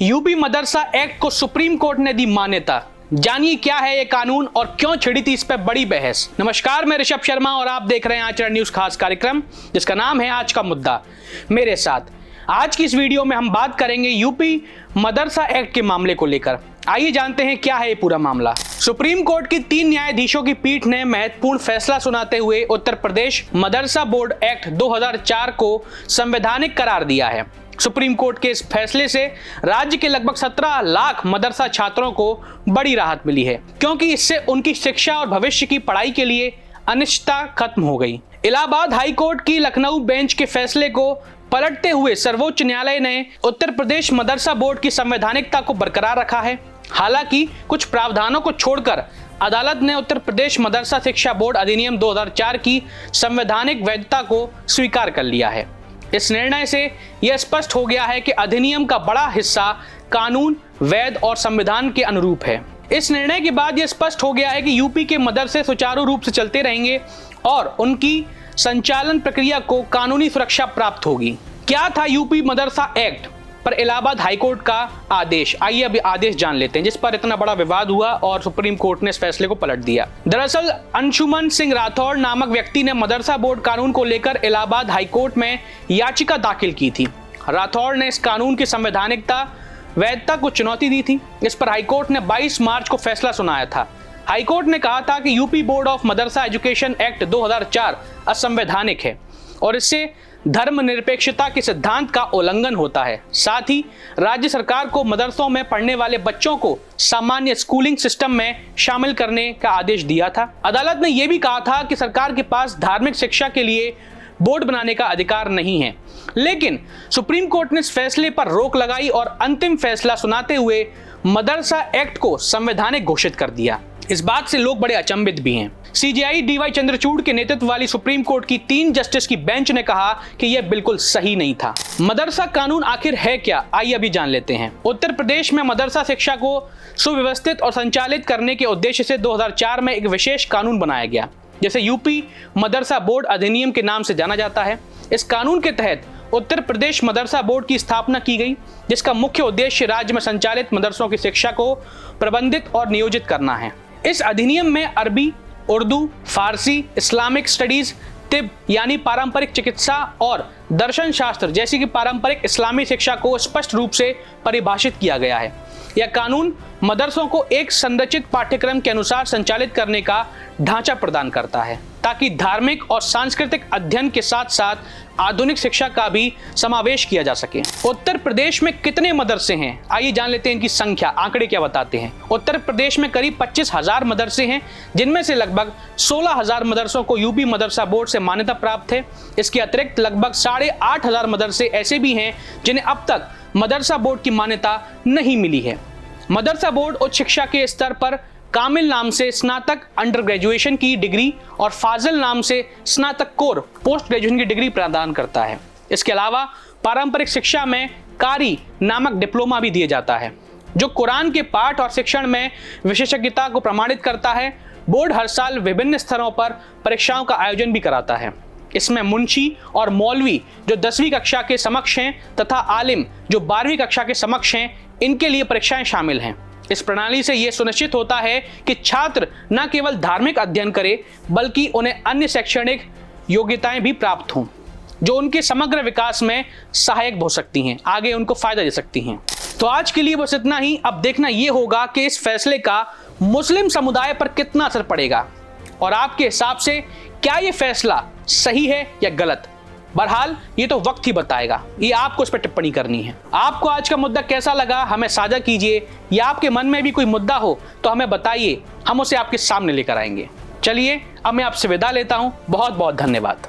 UP मदरसा act को supreme court ने दी मान्यता। जानिए क्या है ये कानून और क्यों छिड़ी थी इस पर बड़ी बहस। नमस्कार, मैं ऋषभ शर्मा और आप देख रहे हैं आचरण न्यूज खास कार्यक्रम जिसका नाम है आज का मुद्दा। मेरे साथ आज की इस वीडियो में हम बात करेंगे यूपी मदरसा एक्ट के मामले को लेकर। आइए जानते हैं क्या है ये पूरा मामला। सुप्रीम कोर्ट की 3 न्यायाधीशों की पीठ ने महत्वपूर्ण फैसला सुनाते हुए उत्तर प्रदेश मदरसा बोर्ड एक्ट 2004 को संवैधानिक करार दिया है। सुप्रीम कोर्ट के इस फैसले से राज्य के लगभग 17 लाख मदरसा छात्रों को बड़ी राहत मिली है, क्योंकि इससे उनकी शिक्षा और भविष्य की पढ़ाई के लिए अनिश्चितता खत्म हो गई। इलाहाबाद हाई कोर्ट की लखनऊ बेंच के फैसले को पलटते हुए सर्वोच्च न्यायालय ने उत्तर प्रदेश मदरसा बोर्ड की संवैधानिकता को बरकरार रखा है। हालांकि कुछ प्रावधानों को छोड़कर अदालत ने उत्तर प्रदेश मदरसा शिक्षा बोर्ड अधिनियम 2004 की संवैधानिक वैधता को स्वीकार कर लिया है। इस निर्णय से यह स्पष्ट हो गया है कि अधिनियम का बड़ा हिस्सा कानून, वैध और संविधान के अनुरूप है। इस निर्णय के बाद यह स्पष्ट हो गया है कि यूपी के मदरसे सुचारू रूप से चलते रहेंगे और उनकी संचालन प्रक्रिया को कानूनी सुरक्षा प्राप्त होगी। क्या था यूपी मदरसा एक्ट पर इलाहाबाद हाईकोर्ट का आदेश? आइए अभी आदेश जान लेते हैं जिस पर इतना बड़ा विवाद हुआ और सुप्रीम कोर्ट ने इस फैसले को पलट दिया। दरअसल अंशुमन सिंह राठौड़ नामक व्यक्ति ने मदरसा बोर्ड कानून को लेकर इलाहाबाद हाईकोर्ट में याचिका दाखिल की थी। राठौड़ ने इस कानून की संवैधानिकता वैधता को चुनौती दी थी। इस पर हाईकोर्ट ने 22 मार्च को फैसला सुनाया था। हाईकोर्ट ने कहा था कि UP board of Madrasa education act 2004 असंवैधानिक है और इससे धर्मनिरपेक्षता के सिद्धांत का उल्लंघन होता है। साथ ही राज्य सरकार को मदरसों में पढ़ने वाले बच्चों को सामान्य स्कूलिंग सिस्टम में शामिल करने का आदेश दिया था। अदालत ने यह भी कहा था कि सरकार के पास धार्मिक शिक्षा के लिए बोर्ड बनाने का अधिकार नहीं है, लेकिन सुप्रीम कोर्ट ने इस फैसले पर रोक लगाई और अंतिम फैसला सुनाते हुए मदरसा एक्ट को संवैधानिक घोषित कर दिया। इस बात से लोग बड़े अचंभित भी हैं। सीजेआई डीवाई चंद्रचूड़ के नेतृत्व वाली सुप्रीम कोर्ट की 3 जस्टिस की बेंच ने कहा कि यह बिल्कुल सही नहीं था। मदरसा कानून आखिर है क्या? आइए अभी जान लेते हैं। उत्तर प्रदेश में मदरसा शिक्षा को सुव्यवस्थित और संचालित करने के उद्देश्य से 2004 में एक विशेष कानून बनाया गया, जिसे यूपी मदरसा बोर्ड अधिनियम के नाम से जाना जाता है। इस कानून के तहत उत्तर प्रदेश मदरसा बोर्ड की स्थापना की गई, जिसका मुख्य उद्देश्य राज्य में संचालित मदरसों की शिक्षा को प्रबंधित और नियोजित करना है। इस अधिनियम में अरबी, उर्दू, फारसी, इस्लामिक स्टडीज, तिब यानी पारंपरिक चिकित्सा और दर्शन शास्त्र जैसी कि पारंपरिक इस्लामी शिक्षा को स्पष्ट रूप से परिभाषित किया गया है। यह कानून मदरसों को एक संरचित पाठ्यक्रम के अनुसार संचालित करने का ढांचा प्रदान करता है, ताकि धार्मिक और सांस्कृतिक अध्ययन के साथ साथ आधुनिक शिक्षा का भी समावेश किया जा सके। उत्तर प्रदेश में कितने मदरसे हैं? आइए जान लेते हैं इनकी संख्या, आंकड़े क्या बताते हैं। उत्तर प्रदेश में करीब 25,000 मदरसे हैं, जिनमें से लगभग 16,000 मदरसों को यूपी मदरसा बोर्ड से मान्यता प्राप्त है। इसके अतिरिक्त लगभग 8,500 मदरसे ऐसे भी हैं जिन्हें अब तक मदरसा बोर्ड की मान्यता नहीं मिली है। मदरसा बोर्ड उच्च शिक्षा के स्तर पर कामिल नाम से स्नातक अंडर ग्रेजुएशन की डिग्री और फाजिल नाम से स्नातक कोर पोस्ट ग्रेजुएशन की डिग्री प्रदान करता है। इसके अलावा पारंपरिक शिक्षा में कारी नामक डिप्लोमा भी दिया जाता है, जो कुरान के पाठ और शिक्षण में विशेषज्ञता को प्रमाणित करता है। बोर्ड हर साल विभिन्न स्तरों पर परीक्षाओं का आयोजन भी कराता है। इसमें मुंशी और मौलवी जो 10वीं कक्षा के समक्ष हैं तथा आलिम जो 12वीं कक्षा के समक्ष हैं, इनके लिए परीक्षाएं शामिल हैं। इस प्रणाली से यह सुनिश्चित होता है कि छात्र न केवल धार्मिक अध्ययन करें, बल्कि उन्हें अन्य शैक्षणिक योग्यताएं भी प्राप्त हों, जो उनके समग्र विकास में सहायक हो सकती हैं, आगे उनको फायदा दे सकती हैं। तो आज के लिए बस इतना ही। अब देखना यह होगा कि इस फैसले का मुस्लिम समुदाय पर कितना असर पड़ेगा और आपके हिसाब से क्या यह फैसला सही है या गलत। बहरहाल ये तो वक्त ही बताएगा, ये आपको इस पर टिप्पणी करनी है। आपको आज का मुद्दा कैसा लगा हमें साझा कीजिए, या आपके मन में भी कोई मुद्दा हो तो हमें बताइए, हम उसे आपके सामने लेकर आएंगे। चलिए अब मैं आपसे विदा लेता हूं। बहुत बहुत धन्यवाद।